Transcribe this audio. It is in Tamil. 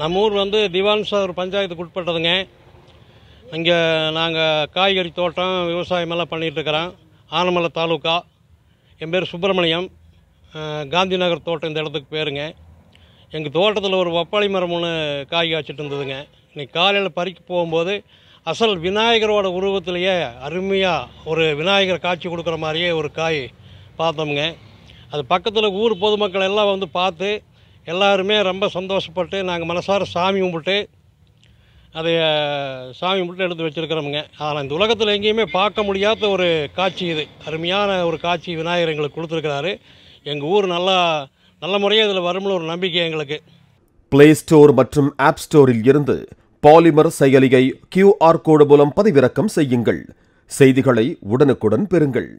நம்ம ஊர் வந்து திவான்சாகர் பஞ்சாயத்துக்கு உட்பட்டதுங்க. இங்கே நாங்கள் காய்கறி தோட்டம் விவசாயமெல்லாம் பண்ணிகிட்ருக்கிறோம். ஆனமலை தாலுக்கா. என் பேர் சுப்பிரமணியம். காந்தி நகர் தோட்டம் இந்த இடத்துக்கு பேருங்க. எங்கள் தோட்டத்தில் ஒரு பப்பாளி மரம் ஒன்று காய் காய்ச்சிட்டு இருந்ததுங்க. இன்றைக்கி காலையில் பறிக்க போகும்போது அசல் விநாயகரோட உருவத்திலேயே அருமையாக ஒரு விநாயகர் காட்சி கொடுக்குற மாதிரியே ஒரு காய் பார்த்தோமுங்க. அது பக்கத்தில் ஊர் பொதுமக்கள் எல்லாம் வந்து பார்த்து எல்லாருமே ரொம்ப சந்தோஷப்பட்டு நாங்கள் மனசார சாமி கும்பிட்டு அதை எடுத்து வச்சுருக்கிறோமுங்க. ஆனால் இந்த உலகத்தில் எங்கேயுமே பார்க்க முடியாத ஒரு காட்சி இது. அருமையான ஒரு காட்சி விநாயகர் எங்களுக்கு கொடுத்துருக்கிறாரு. எங்கள் ஊர் நல்ல முறையாக இதில் வரும்னு ஒரு நம்பிக்கை எங்களுக்கு. பிளே ஸ்டோர் மற்றும் ஆப் ஸ்டோரில் இருந்து பாலிமர் செயலியை QR கோடு மூலம் பதிவிறக்கம் செய்யுங்கள். செய்திகளை உடனுக்குடன் பெறுங்கள்.